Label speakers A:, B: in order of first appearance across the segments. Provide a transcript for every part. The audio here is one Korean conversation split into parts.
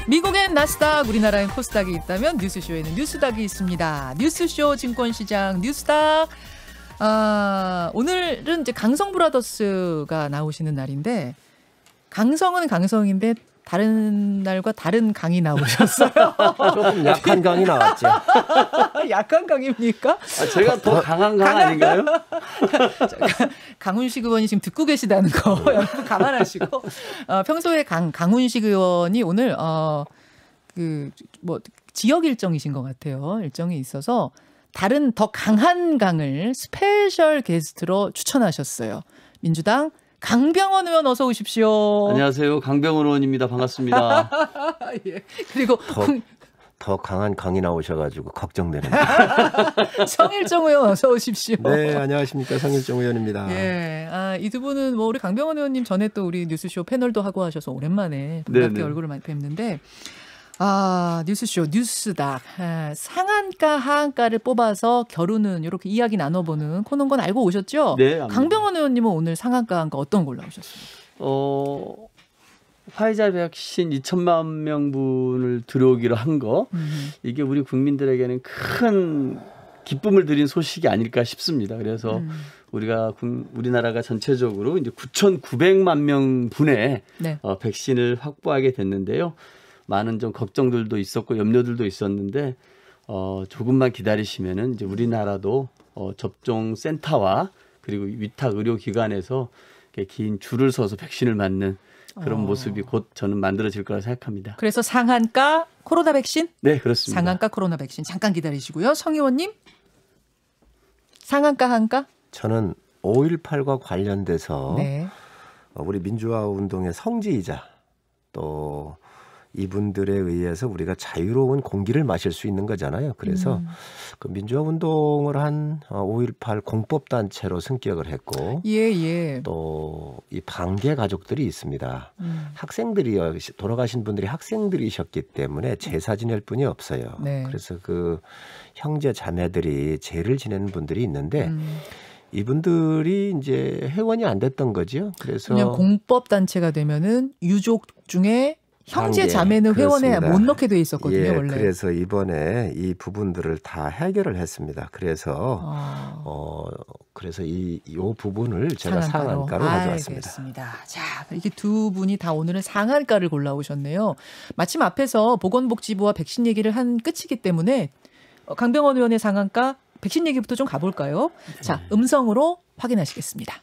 A: 미국엔 나스닥, 우리나라엔 코스닥이 있다면 뉴스쇼에는 뉴스닥이 있습니다. 뉴스쇼 증권시장 뉴스닥. 오늘은 이제 강성 브라더스가 나오시는 날인데, 강성은 강성인데 다른 날과 다른 강이 나오셨어요.
B: 조금 약한 강이 나왔죠.
A: 약한 강입니까?
C: 제가 더 강한 강 아닌가요?
A: 강훈식 의원이 지금 듣고 계시다는 거 여러분 감안하시고, 평소에 강훈식 의원이 오늘 지역 일정이신 것 같아요. 일정이 있어서 다른 더 강한 강을 스페셜 게스트로 추천하셨어요. 민주당 강병원 의원 어서 오십시오.
C: 안녕하세요. 강병원 의원입니다. 반갑습니다.
A: 예. 그리고
B: 더 강한 강이 나오셔가지고 걱정되네요.
A: 성일종 의원 어서 오십시오.
D: 네, 안녕하십니까. 성일종 의원입니다.
A: 예, 이 두 분은 우리 강병원 의원님 전에 또 우리 뉴스쇼 패널도 하고 하셔서 오랜만에 반갑게 얼굴을 많이 뵙는데, 뉴스쇼 뉴스닥 상한가 하한가를 뽑아서 겨루는 이렇게 이야기 나눠보는 코너인 건 알고 오셨죠?
C: 네.
A: 강병원 의원님은 오늘 상한가 하한가 어떤 걸로 나오셨습니까?
C: 화이자 백신 2천만 명분을 들어오기로 한 거, 이게 우리 국민들에게는 큰 기쁨을 드린 소식이 아닐까 싶습니다. 그래서 우리나라가 전체적으로 이제 9,900만 명분의 백신을 확보하게 됐는데요. 많은 좀 걱정들도 있었고 염려들도 있었는데, 조금만 기다리시면은 이제 우리나라도 접종 센터와 그리고 위탁 의료기관에서 긴 줄을 서서 백신을 맞는 그런 모습이 곧 저는 만들어질 거라 생각합니다.
A: 그래서 상한가 코로나 백신?
C: 네, 그렇습니다.
A: 상한가 코로나 백신 잠깐 기다리시고요. 성 의원님, 상한가 하한가?
B: 저는 5.18과 관련돼서 우리 민주화 운동의 성지이자 또 이분들에 의해서 우리가 자유로운 공기를 마실 수 있는 거잖아요. 그래서 그 민주화 운동을 한 5.18 공법단체로 승격을 했고, 또 이 방계 가족들이 있습니다. 학생들이 돌아가신 분들이 학생들이셨기 때문에 제사 지낼 분이 없어요. 그래서 그 형제 자매들이 제를 지내는 분들이 있는데, 이분들이 이제 회원이 안 됐던 거죠. 그래서
A: 그냥 공법단체가 되면은 유족 중에 형제 자매는 회원에 못 넣게 돼 있었거든요, 원래.
B: 그래서 이번에 이 부분들을 다 해결을 했습니다. 그래서 그래서 이 부분을 제가 상한가로 가져왔습니다.
A: 알겠습니다. 자, 이렇게 두 분이 다 오늘은 상한가를 골라오셨네요. 마침 앞에서 보건복지부와 백신 얘기를 한 끝이기 때문에 강병원 의원의 상한가 백신 얘기부터 좀 가볼까요? 자, 음성으로 확인하시겠습니다.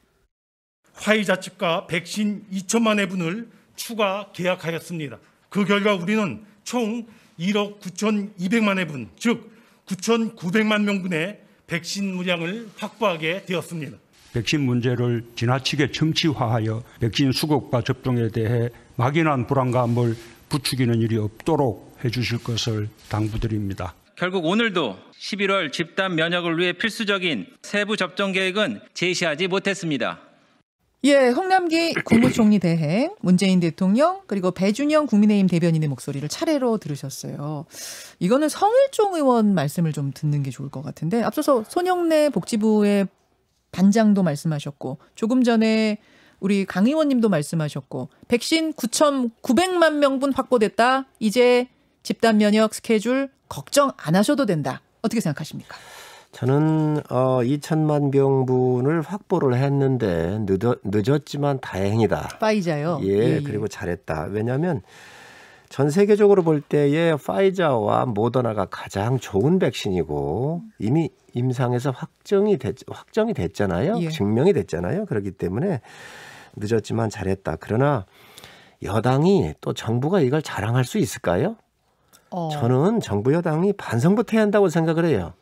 E: 화이자 측과 백신 2천만 회분을 추가 계약하였습니다. 그 결과 우리는 총 1억 9,200만 회분, 즉 9,900만 명분의 백신 물량을 확보하게 되었습니다.
F: 백신 문제를 지나치게 정치화하여 백신 수급과 접종에 대해 막연한 불안감을 부추기는 일이 없도록 해주실 것을 당부드립니다.
G: 결국 오늘도 11월 집단 면역을 위해 필수적인 세부 접종 계획은 제시하지 못했습니다.
A: 홍남기 국무총리 대행, 문재인 대통령, 그리고 배준영 국민의힘 대변인의 목소리를 차례로 들으셨어요. 이거는 성일종 의원 말씀을 좀 듣는 게 좋을 것 같은데, 앞서서 손영래 복지부의 반장도 말씀하셨고, 조금 전에 우리 강 의원님도 말씀하셨고, 백신 9,900만 명분 확보됐다. 이제 집단 면역 스케줄 걱정 안 하셔도 된다. 어떻게 생각하십니까?
B: 저는 2천만 병분을 확보를 했는데 늦었지만 다행이다.
A: 파이자요?
B: 그리고 잘했다. 왜냐하면 전 세계적으로 볼 때에 파이자와 모더나가 가장 좋은 백신이고 이미 임상에서 확정이 됐잖아요. 증명이 됐잖아요. 그렇기 때문에 늦었지만 잘했다. 그러나 여당이 또 정부가 이걸 자랑할 수 있을까요? 저는 정부 여당이 반성부터 해야 한다고 생각을 해요.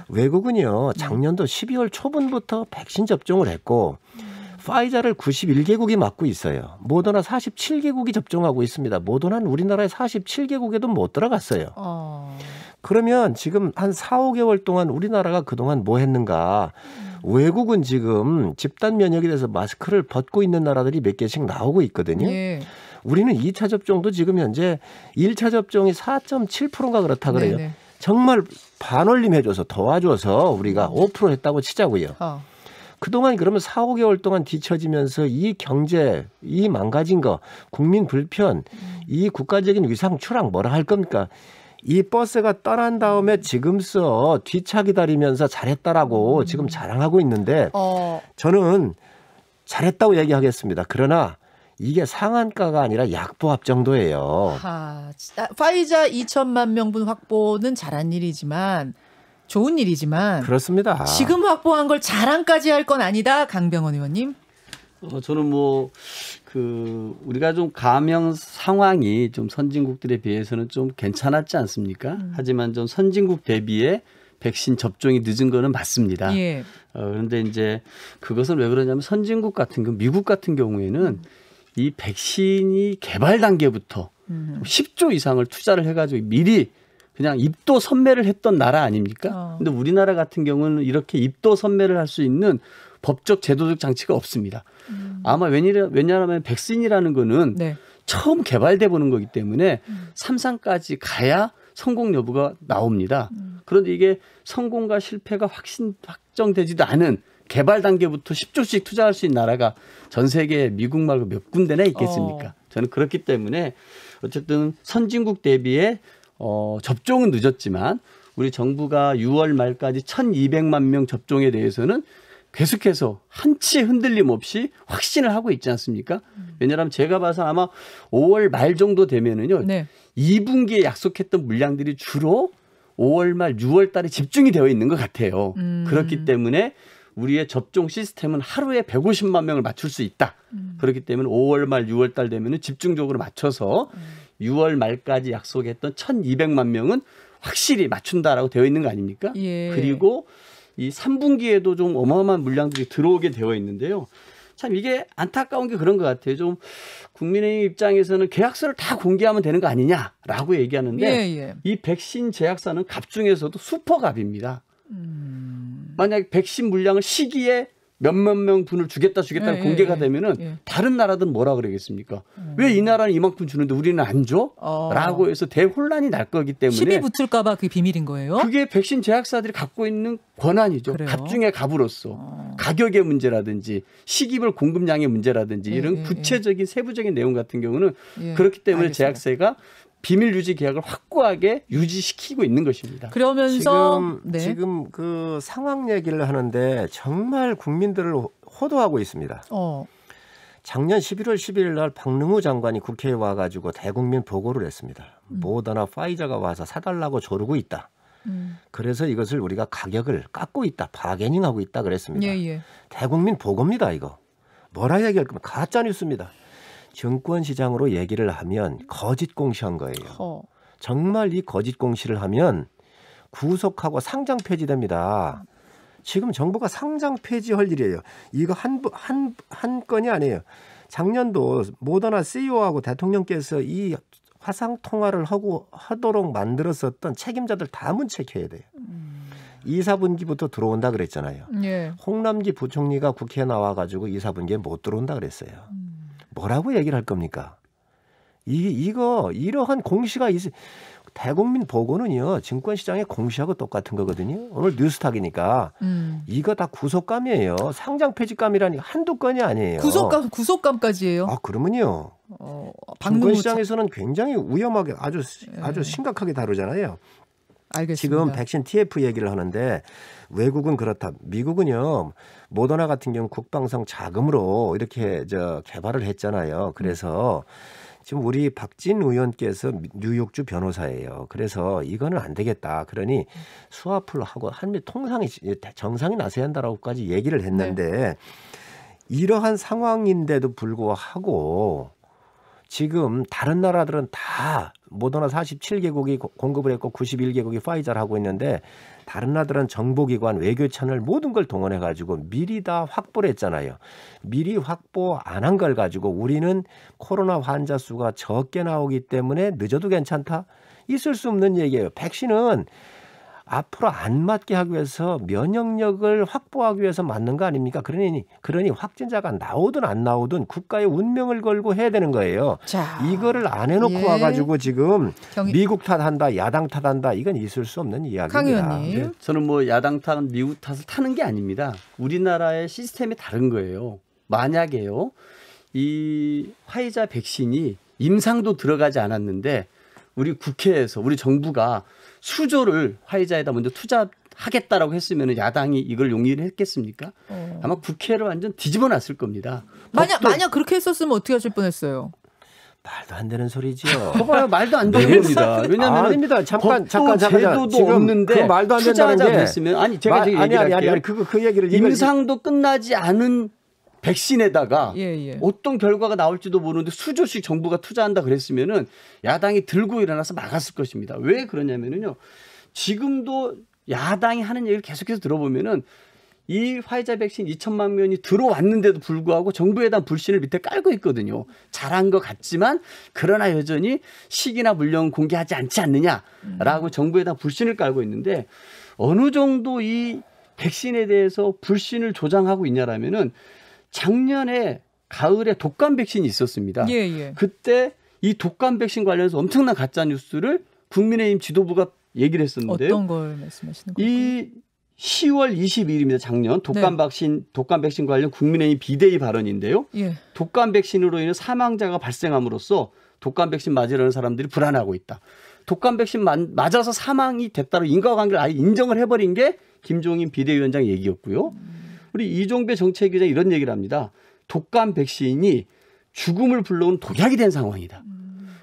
B: 외국은요, 작년도 12월 초분부터 백신 접종을 했고 파이자를 91개국이 맞고 있어요. 모더나 47개국이 접종하고 있습니다. 모더나는 우리나라의 47개국에도 못 들어갔어요. 그러면 지금 한 4, 5개월 동안 우리나라가 그동안 뭐 했는가? 외국은 지금 집단 면역에 대해서 마스크를 벗고 있는 나라들이 몇 개씩 나오고 있거든요. 우리는 2차 접종도 지금 현재 1차 접종이 4.7%인가 그렇다 그래요. 정말 반올림 해줘서 도와줘서 우리가 5% 했다고 치자고요. 그동안 그러면 4, 5개월 동안 뒤처지면서 이 경제, 이 망가진 거, 국민 불편, 이 국가적인 위상 추락 뭐라 할 겁니까? 이 버스가 떠난 다음에 지금서 뒤차 기다리면서 잘했다라고 지금 자랑하고 있는데 저는 잘했다고 얘기하겠습니다. 그러나 이게 상한가가 아니라 약보합 정도예요.
A: 파이자 2천만 명분 확보는 잘한 일이지만 좋은 일이지만
B: 그렇습니다.
A: 지금 확보한 걸 자랑까지 할 건 아니다. 강병원 의원님.
C: 저는 우리가 좀 감염 상황이 좀 선진국들에 비해서는 좀 괜찮았지 않습니까? 하지만 좀 선진국 대비에 백신 접종이 늦은 거는 맞습니다.
A: 예.
C: 그런데 이제 그것은 왜 그러냐면 선진국 같은 경우, 미국 같은 경우에는 이 백신이 개발 단계부터 10조 이상을 투자를 해가지고 미리 그냥 입도 선매를 했던 나라 아닙니까? 근데 우리나라 같은 경우는 이렇게 입도 선매를 할 수 있는 법적 제도적 장치가 없습니다. 아마 왜냐하면 백신이라는 거는
A: 네.
C: 처음 개발돼 보는 거기 때문에 3상까지 가야 성공 여부가 나옵니다. 그런데 이게 성공과 실패가 확정되지도 않은 개발 단계부터 10조씩 투자할 수 있는 나라가 전 세계 미국 말고 몇 군데나 있겠습니까? 저는 그렇기 때문에 어쨌든 선진국 대비에 접종은 늦었지만 우리 정부가 6월 말까지 1,200만 명 접종에 대해서는 계속해서 한치의 흔들림 없이 확신을 하고 있지 않습니까? 왜냐하면 제가 봐서 아마 5월 말 정도 되면은요.
A: 네.
C: 2분기에 약속했던 물량들이 주로 5월 말 6월 달에 집중이 되어 있는 것 같아요. 그렇기 때문에 우리의 접종 시스템은 하루에 150만 명을 맞출 수 있다. 그렇기 때문에 5월 말 6월 달 되면은 집중적으로 맞춰서 6월 말까지 약속했던 1,200만 명은 확실히 맞춘다라고 되어 있는 거 아닙니까?
A: 예.
C: 그리고 이 3분기에도 좀 어마어마한 물량들이 들어오게 되어 있는데요. 참 이게 안타까운 게 그런 것 같아요. 좀 국민의힘 입장에서는 계약서를 다 공개하면 되는 거 아니냐라고 얘기하는데 이 백신 제약사는 갑 중에서도 슈퍼갑입니다. 만약 백신 물량을 시기에 몇몇 명 분을 주겠다는 공개가 되면은 다른 나라들은 뭐라 그러겠습니까? 왜 이 나라는 이만큼 주는데 우리는 안 줘? 라고 해서 대혼란이 날 거기 때문에
A: 시비 붙을까 봐 그게 비밀인 거예요?
C: 그게 백신 제약사들이 갖고 있는 권한이죠.
A: 그래요?
C: 갑 중에 갑으로서 가격의 문제라든지 시기별 공급량의 문제라든지 이런 구체적인 세부적인 내용 같은 경우는 그렇기 때문에
A: 알겠습니다.
C: 제약사가 비밀 유지 계약을 확고하게 유지시키고 있는 것입니다.
A: 그러면서
B: 지금 그 상황 얘기를 하는데 정말 국민들을 호도하고 있습니다. 작년 11월 11일 날 박능우 장관이 국회에 와가지고 대국민 보고를 했습니다. 모더나 파이자가 와서 사달라고 조르고 있다. 그래서 이것을 우리가 가격을 깎고 있다. 바게닝하고 있다 그랬습니다. 대국민 보고입니다. 이거. 뭐라 얘기할 거면 가짜뉴스입니다. 증권시장으로 얘기를 하면 거짓 공시한 거예요. 정말 이 거짓 공시를 하면 구속하고 상장 폐지됩니다. 지금 정부가 상장 폐지할 일이에요. 이거 한 건이 아니에요. 작년도 모더나 CEO하고 대통령께서 이 화상 통화를 하도록 만들었었던 책임자들 다 문책해야 돼요. 2, 4분기부터 들어온다 그랬잖아요. 홍남기 부총리가 국회에 나와가지고 2, 4분기에 못 들어온다 그랬어요. 뭐라고 얘기를 할 겁니까? 이러한 공시가 대국민 보고는요 증권시장의 공시하고 똑같은 거거든요. 오늘 뉴스탁이니까 이거 다 구속감이에요. 상장 폐지감이라니 한두 건이 아니에요.
A: 구속감까지예요?
B: 그러면요. 증권시장에서는 굉장히 위험하게 아주 심각하게 다루잖아요.
A: 알겠습니다.
B: 지금 백신 TF 얘기를 하는데 외국은 그렇다. 미국은요. 모더나 같은 경우 국방성 자금으로 이렇게 개발을 했잖아요. 그래서 지금 우리 박진 의원께서 뉴욕주 변호사예요. 그래서 이거는 안 되겠다. 그러니 수합을 하고 한미 통상이 정상이 나서야 한다라고까지 얘기를 했는데 이러한 상황인데도 불구하고 지금 다른 나라들은 다 모더나 47개국이 공급을 했고 91개국이 파이자를 하고 있는데 다른 나라들은 정보기관, 외교채널 모든 걸 동원해가지고 미리 다 확보를 했잖아요. 미리 확보 안 한 걸 가지고 우리는 코로나 환자 수가 적게 나오기 때문에 늦어도 괜찮다? 있을 수 없는 얘기예요. 백신은 앞으로 안 맞게 하기 위해서 면역력을 확보하기 위해서 맞는 거 아닙니까? 그러니 확진자가 나오든 안 나오든 국가의 운명을 걸고 해야 되는 거예요.
A: 자,
B: 이거를 안 해놓고
A: 예.
B: 와가지고 지금 미국 탓한다, 야당 탓한다, 이건 있을 수 없는 이야기입니다.
A: 강 의원님.
C: 네, 저는 뭐 야당 탓, 미국 탓을 타는 게 아닙니다. 우리나라의 시스템이 다른 거예요. 만약에요, 이 화이자 백신이 임상도 들어가지 않았는데 우리 국회에서 우리 정부가 수조를 화이자에다 먼저 투자하겠다라고 했으면 야당이 이걸 용인을 했겠습니까? 아마 국회를 완전 뒤집어 놨을 겁니다.
A: 만약 그렇게 했었으면 어떻게 하실 뻔했어요?
B: 말도 안 되는 소리지요.
C: 봐봐요, 말도 안 되는 겁니다. 왜냐하면
B: 아닙니다. 잠깐
C: 제도도
B: 지금
C: 없는데
B: 그 말도 안 된다는 게
C: 했으면 아니 제가
B: 아니 그 얘기를
C: 임상도 끝나지 않은 백신에다가
A: 예.
C: 어떤 결과가 나올지도 모르는데 수조씩 정부가 투자한다 그랬으면은 야당이 들고 일어나서 막았을 것입니다. 왜 그러냐면은요. 지금도 야당이 하는 얘기를 계속해서 들어보면은 이 화이자 백신 2천만 명이 들어왔는데도 불구하고 정부에 대한 불신을 밑에 깔고 있거든요. 잘한 것 같지만 그러나 여전히 시기나 물량 공개하지 않지 않느냐라고 정부에 대한 불신을 깔고 있는데 어느 정도 이 백신에 대해서 불신을 조장하고 있냐라면은 작년에 가을에 독감 백신이 있었습니다.
A: 예.
C: 그때 이 독감 백신 관련해서 엄청난 가짜 뉴스를 국민의힘 지도부가 얘기를 했었는데요.
A: 어떤 걸 말씀하시는 거예요?
C: 이 10월 22일입니다. 작년 독감 백신 관련 국민의힘 비대위 발언인데요.
A: 예.
C: 독감 백신으로 인해 사망자가 발생함으로써 독감 백신 맞으려는 사람들이 불안하고 있다. 독감 백신 맞아서 사망이 됐다로 인과관계를 아예 인정을 해버린 게 김종인 비대위원장 얘기였고요. 우리 이종배 정책위원장이 이런 얘기를 합니다. 독감 백신이 죽음을 불러온 독약이 된 상황이다.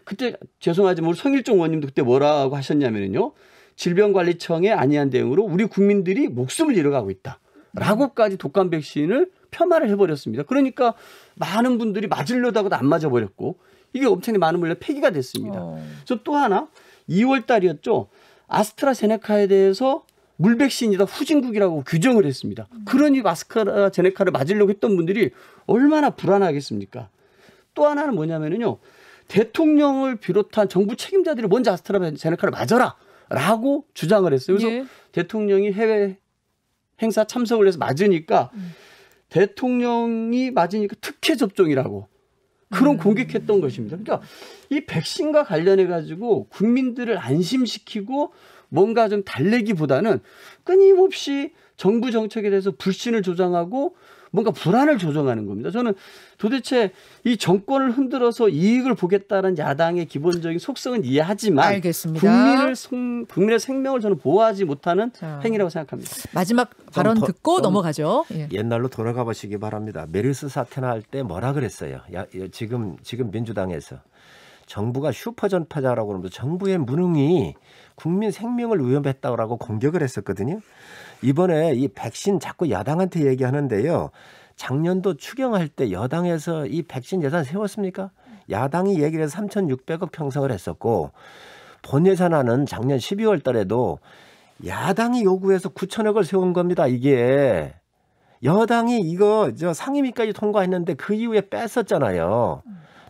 C: 그때 죄송하지만 우리 성일종 의원님도 그때 뭐라고 하셨냐면요. 질병관리청의 안이한 대응으로 우리 국민들이 목숨을 잃어가고 있다. 라고까지 독감 백신을 폄하를 해버렸습니다. 그러니까 많은 분들이 맞으려다가도 안 맞아버렸고 이게 엄청나게 많은 물량 폐기가 됐습니다. 그래서 또 하나 2월 달이었죠. 아스트라제네카에 대해서 물백신이다 후진국이라고 규정을 했습니다. 그러니 아스트라제네카를 맞으려고 했던 분들이 얼마나 불안하겠습니까? 또 하나는 뭐냐면요. 대통령을 비롯한 정부 책임자들이 먼저 아스트라제네카를 맞아라 라고 주장을 했어요. 그래서
A: 예.
C: 대통령이 해외 행사 참석을 해서 맞으니까 대통령이 맞으니까 특혜 접종이라고 그런 공격했던 것입니다. 그러니까 이 백신과 관련해 가지고 국민들을 안심시키고 뭔가 좀 달래기보다는 끊임없이 정부 정책에 대해서 불신을 조장하고 뭔가 불안을 조정하는 겁니다. 저는 도대체 이 정권을 흔들어서 이익을 보겠다는 야당의 기본적인 속성은 이해하지만
A: 알겠습니다.
C: 국민의 생명을 저는 보호하지 못하는 행위라고 생각합니다.
A: 마지막 발언 듣고 넘어가죠. 예.
B: 옛날로 돌아가 보시기 바랍니다. 메르스 사태나 할 때 뭐라 그랬어요? 지금 민주당에서. 정부가 슈퍼 전파자라고 그러면서 정부의 무능이 국민 생명을 위협했다고 공격을 했었거든요. 이번에 이 백신 자꾸 야당한테 얘기하는데요. 작년도 추경할 때 여당에서 이 백신 예산 세웠습니까? 야당이 얘기를 해서 3,600억 편성을 했었고 본 예산안은 작년 12월 달에도 야당이 요구해서 9천억을 세운 겁니다. 이게. 여당이 이거 상임위까지 통과했는데 그 이후에 뺐었잖아요.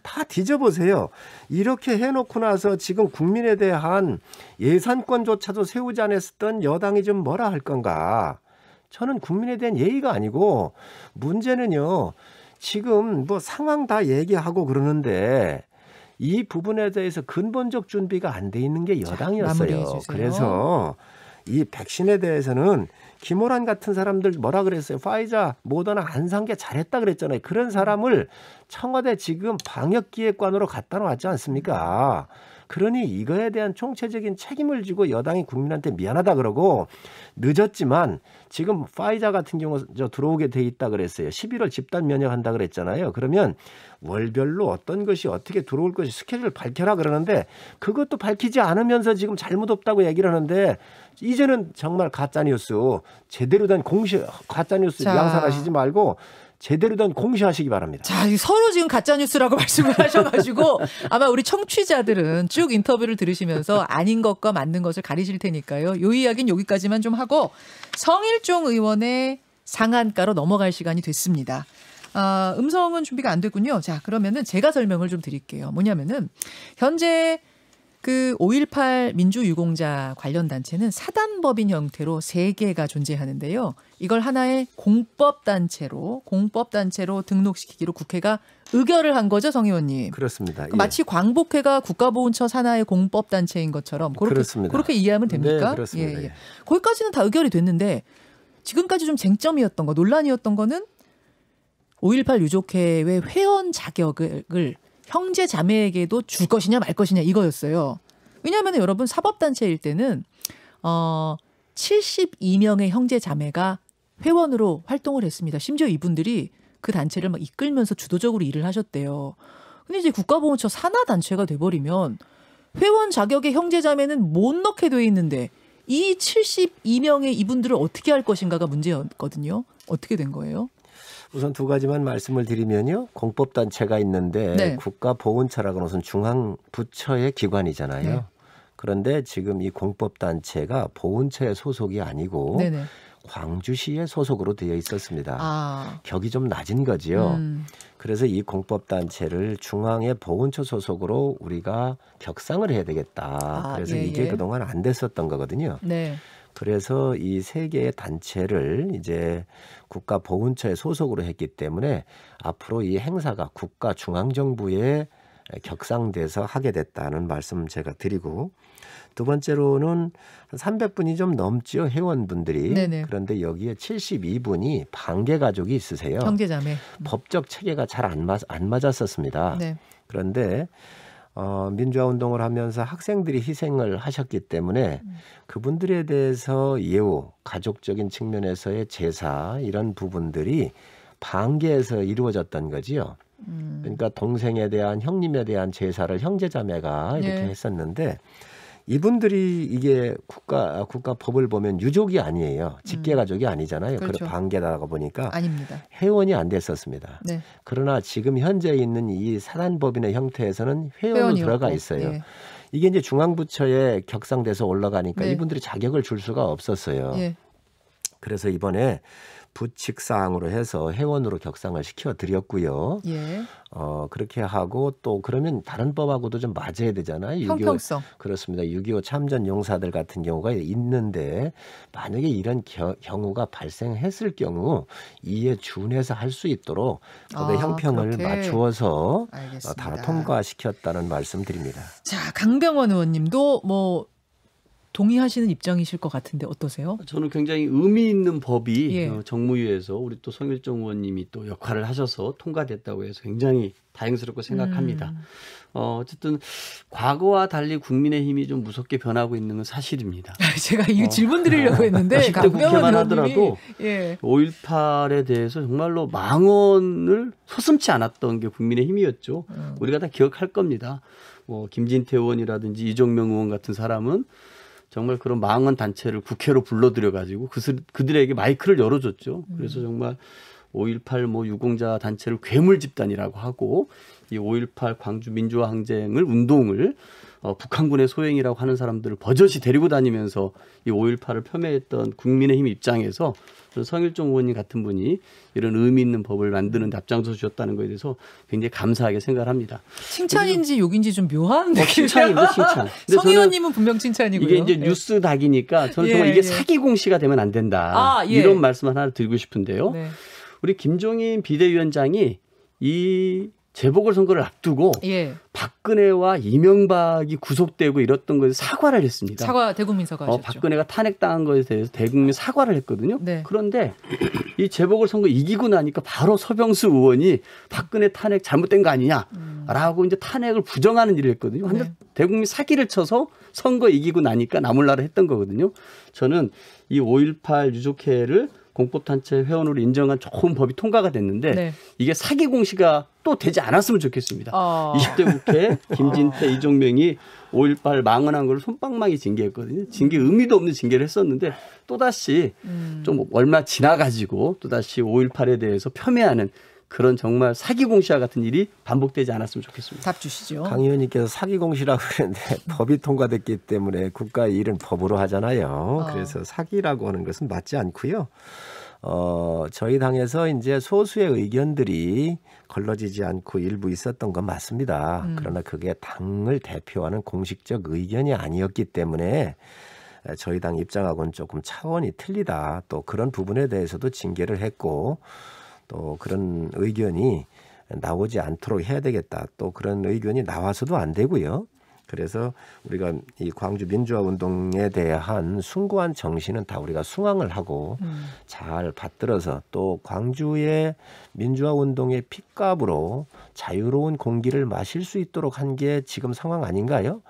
B: 다 뒤져보세요. 이렇게 해놓고 나서 지금 국민에 대한 예산권조차도 세우지 않았던 여당이 좀 뭐라 할 건가. 저는 국민에 대한 예의가 아니고 문제는요. 지금 뭐 상황 다 얘기하고 그러는데 이 부분에 대해서 근본적 준비가 안 돼 있는 게 여당이었어요. 그래서 이 백신에 대해서는 김호란 같은 사람들 뭐라 그랬어요? 파이자, 모더나 안 산 게 잘했다 그랬잖아요. 그런 사람을 청와대 지금 방역기획관으로 갖다 놨지 않습니까? 그러니 이거에 대한 총체적인 책임을 지고 여당이 국민한테 미안하다 그러고 늦었지만 지금 파이자 같은 경우 들어오게 돼 있다 그랬어요. 11월 집단 면역한다 그랬잖아요. 그러면 월별로 어떤 것이 어떻게 들어올 것이 스케줄 밝혀라 그러는데 그것도 밝히지 않으면서 지금 잘못 없다고 얘기를 하는데 이제는 정말 가짜뉴스 제대로 된 가짜뉴스 양산하시지 말고 제대로 된 공시하시기 바랍니다.
A: 자, 서로 지금 가짜뉴스라고 말씀을 하셔가지고 아마 우리 청취자들은 쭉 인터뷰를 들으시면서 아닌 것과 맞는 것을 가리실 테니까요. 이 이야기는 여기까지만 좀 하고 성일종 의원의 상한가로 넘어갈 시간이 됐습니다. 음성은 준비가 안 됐군요. 자, 그러면은 제가 설명을 좀 드릴게요. 뭐냐면은 현재 그 5.18 민주유공자 관련 단체는 사단법인 형태로 3개가 존재하는데요. 이걸 하나의 공법단체로 등록시키기로 국회가 의결을 한 거죠, 성 의원님.
B: 그렇습니다. 예.
A: 마치 광복회가 국가보훈처 산하의 공법단체인 것처럼
B: 그렇습니다.
A: 그렇게 이해하면 됩니까?
B: 네, 그렇습니다.
A: 예, 예. 거기까지는 다 의결이 됐는데 지금까지 좀 쟁점이었던 거, 논란이었던 거는 5.18 유족회의 회원 자격을 형제 자매에게도 줄 것이냐 말 것이냐 이거였어요. 왜냐하면 여러분 사법단체일 때는 72명의 형제 자매가 회원으로 활동을 했습니다. 심지어 이분들이 그 단체를 막 이끌면서 주도적으로 일을 하셨대요. 근데 이제 국가보훈처 산하단체가 돼버리면 회원 자격의 형제 자매는 못 넣게 돼 있는데 이 72명의 이분들을 어떻게 할 것인가가 문제였거든요. 어떻게 된 거예요?
B: 우선 두 가지만 말씀을 드리면요. 공법단체가 있는데
A: 네.
B: 국가보훈처라고는 우선 중앙부처의 기관이잖아요.
A: 네.
B: 그런데 지금 이 공법단체가 보훈처의 소속이 아니고
A: 네네.
B: 광주시의 소속으로 되어 있었습니다.
A: 아.
B: 격이 좀 낮은 거지요. 그래서 이 공법단체를 중앙의 보훈처 소속으로 우리가 격상을 해야 되겠다. 그래서
A: 예,
B: 이게
A: 예.
B: 그동안 안 됐었던 거거든요.
A: 네.
B: 그래서 이 3개의 단체를 이제 국가보훈처에 소속으로 했기 때문에 앞으로 이 행사가 국가 중앙정부에 격상돼서 하게 됐다는 말씀 제가 드리고, 두 번째로는 한 300분이 좀 넘죠, 회원분들이.
A: 네네.
B: 그런데 여기에 72분이 반개 가족이 있으세요.
A: 형제자매.
B: 법적 체계가 잘 안 맞았었습니다.
A: 네.
B: 그런데 민주화 운동을 하면서 학생들이 희생을 하셨기 때문에 그분들에 대해서 예우, 가족적인 측면에서의 제사 이런 부분들이 반개에서 이루어졌던 거지요. 그러니까 동생에 대한, 형님에 대한 제사를 형제자매가 이렇게
A: 네.
B: 했었는데 이분들이 이게 국가 법을 보면 유족이 아니에요. 직계가족이 아니잖아요.
A: 그렇죠.
B: 반개다가 보니까
A: 아닙니다.
B: 회원이 안 됐었습니다.
A: 네.
B: 그러나 지금 현재 있는 이 사단법인의 형태에서는 회원으로
A: 회원이었고,
B: 들어가 있어요.
A: 예.
B: 이게 이제 중앙부처에 격상돼서 올라가니까
A: 네.
B: 이분들이 자격을 줄 수가 없었어요.
A: 예.
B: 그래서 이번에 부칙 사항으로 해서 회원으로 격상을 시켜드렸고요.
A: 예.
B: 그렇게 하고 또 그러면 다른 법하고도 좀 맞아야 되잖아요. 6.25,
A: 형평성.
B: 그렇습니다. 6.25 참전 용사들 같은 경우가 있는데 만약에 이런 경우가 발생했을 경우 이에 준해서 할 수 있도록 법의 형평을
A: 그렇게.
B: 맞추어서
A: 알겠습니다.
B: 다 통과시켰다는 말씀드립니다.
A: 자, 강병원 의원님도 뭐 동의하시는 입장이실 것 같은데 어떠세요?
C: 저는 굉장히 의미 있는 법이
A: 예.
C: 정무위에서 우리 또 성일종 의원님이 또 역할을 하셔서 통과됐다고 해서 굉장히 다행스럽고 생각합니다. 어쨌든 과거와 달리 국민의힘이 좀 무섭게 변하고 있는 건 사실입니다.
A: 제가 이 질문 드리려고 했는데
C: 20대 국회만
A: 의원님이,
C: 하더라도
A: 예.
C: 5.18에 대해서 정말로 망언을 서슴지 않았던 게 국민의힘이었죠. 우리가 다 기억할 겁니다. 뭐 김진태 의원이라든지 이종명 의원 같은 사람은 정말 그런 망언 단체를 국회로 불러들여 가지고 그들에게 마이크를 열어줬죠. 그래서 정말 5.18 뭐 유공자 단체를 괴물 집단이라고 하고 이 5.18 광주 민주화 항쟁을 운동을 북한군의 소행이라고 하는 사람들을 버젓이 데리고 다니면서 이 5.18을 폄훼했던 국민의힘 입장에서 성일종 의원님 같은 분이 이런 의미 있는 법을 만드는 데 앞장서 주셨다는 것에 대해서 굉장히 감사하게 생각을 합니다.
A: 칭찬인지 욕인지 좀 묘한 느낌이에요.
C: 칭찬입니다, 칭찬. 근데
A: 성 의원님은 분명 칭찬이고요.
C: 이게 이제
A: 네.
C: 뉴스 닭이니까 저는
A: 예,
C: 정말 이게
A: 예.
C: 사기 공시가 되면 안 된다.
A: 아, 예.
C: 이런 말씀 하나 드리고 싶은데요.
A: 네.
C: 우리 김종인 비대위원장이 이 재보궐선거를 앞두고
A: 예.
C: 박근혜와 이명박이 구속되고 이랬던 것에 사과를 했습니다.
A: 대국민 사과하셨죠.
C: 박근혜가 탄핵당한 것에 대해서 대국민 사과를 했거든요.
A: 네.
C: 그런데 이 재보궐선거 이기고 나니까 바로 서병수 의원이 박근혜 탄핵 잘못된 거 아니냐라고 이제 탄핵을 부정하는 일을 했거든요. 근데
A: 네.
C: 대국민 사기를 쳐서 선거 이기고 나니까 나몰라라 했던 거거든요. 저는 이 5.18 유족회를 공법단체 회원으로 인정한 좋은 법이 통과가 됐는데
A: 네.
C: 이게 사기 공시가 또 되지 않았으면 좋겠습니다. 20대 국회 김진태, 이종명이 5.18 망언한 걸 솜방망이 징계했거든요. 징계 의미도 없는 징계를 했었는데 또다시 좀 얼마 지나가지고 또다시 5.18에 대해서 폄훼하는 그런 정말 사기 공시와 같은 일이 반복되지 않았으면 좋겠습니다.
A: 답 주시죠.
B: 강 의원님께서 사기 공시라고 그랬는데 법이 통과됐기 때문에 국가의 일은 법으로 하잖아요. 그래서 사기라고 하는 것은 맞지 않고요. 저희 당에서 이제 소수의 의견들이 걸러지지 않고 일부 있었던 건 맞습니다. 그러나 그게 당을 대표하는 공식적 의견이 아니었기 때문에 저희 당 입장하고는 조금 차원이 틀리다. 또 그런 부분에 대해서도 징계를 했고 또 그런 의견이 나오지 않도록 해야 되겠다. 또 그런 의견이 나와서도 안 되고요. 그래서 우리가 이 광주 민주화 운동에 대한 숭고한 정신은 다 우리가 숭앙을 하고 잘 받들어서 또 광주의 민주화 운동의 핏값으로 자유로운 공기를 마실 수 있도록 한 게 지금 상황 아닌가요?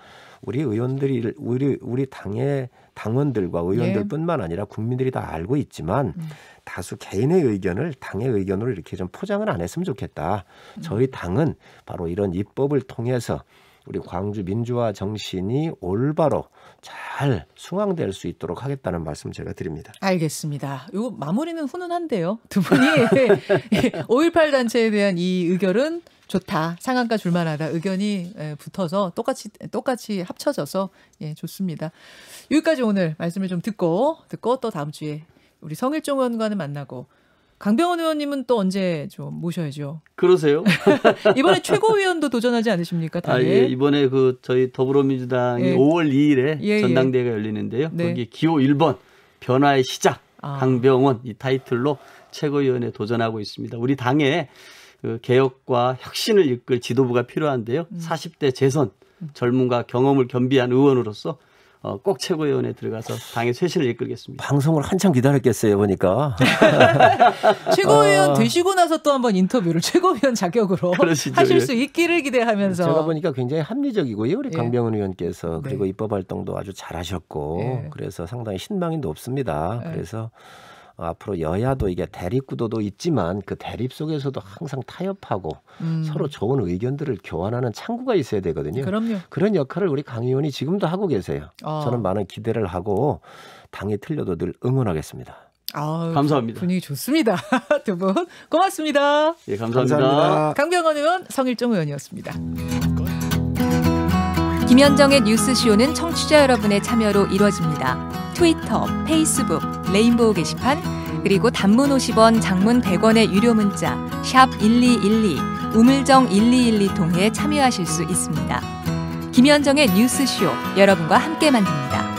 B: 우리 의원들이 우리 당의 당원들과 의원들뿐만 아니라 국민들이 다 알고 있지만 다수 개인의 의견을 당의 의견으로 이렇게 좀 포장을 안 했으면 좋겠다. 저희 당은 바로 이런 입법을 통해서 우리 광주 민주화 정신이 올바로 잘 숭앙될 수 있도록 하겠다는 말씀 제가 드립니다.
A: 알겠습니다. 요 마무리는 훈훈한데요. 두 분이 5.18 단체에 대한 이 의결은 좋다. 상한가 줄만하다. 의견이 붙어서 똑같이 합쳐져서 좋습니다. 여기까지 오늘 말씀을 좀 듣고 또 다음 주에 우리 성일종 의원과는 만나고 강병원 의원님은 또 언제 좀 모셔야죠.
C: 그러세요?
A: 이번에 최고위원도 도전하지 않으십니까?
C: 예, 이번에 저희 더불어민주당이 5월 2일에 전당대회가 열리는데요. 거기 기호 1번 변화의 시작 강병원 이 타이틀로 최고위원에 도전하고 있습니다. 우리 당의 개혁과 혁신을 이끌 지도부가 필요한데요. 40대 재선 젊음과 경험을 겸비한 의원으로서 꼭 최고위원에 들어가서 당의 쇄신을 이끌겠습니다.
B: 방송을 한참 기다렸겠어요, 보니까.
A: 최고위원 되시고 나서 또 한번 인터뷰를 최고위원 자격으로
C: 그러시죠,
A: 하실 수 있기를 기대하면서.
B: 제가 보니까 굉장히 합리적이고요. 우리 강병원 의원께서. 그리고 입법 활동도 아주 잘하셨고 그래서 상당히 신망이 높습니다. 그래서 앞으로 여야도 이게 대립구도도 있지만 그 대립 속에서도 항상 타협하고 서로 좋은 의견들을 교환하는 창구가 있어야 되거든요.
A: 그럼요.
B: 그런 역할을 우리 강 의원이 지금도 하고 계세요. 저는 많은 기대를 하고 당이 틀려도 늘 응원하겠습니다.
C: 감사합니다.
A: 분위기 좋습니다. 두 분 고맙습니다.
C: 예, 감사합니다.
A: 강병원 의원, 성일종 의원이었습니다.
H: 김현정의 뉴스쇼는 청취자 여러분의 참여로 이루어집니다. 트위터, 페이스북, 레인보우 게시판, 그리고 단문 50원, 장문 100원의 유료 문자 샵 1212, 우물정 1212 통해 참여하실 수 있습니다. 김현정의 뉴스쇼, 여러분과 함께 만듭니다.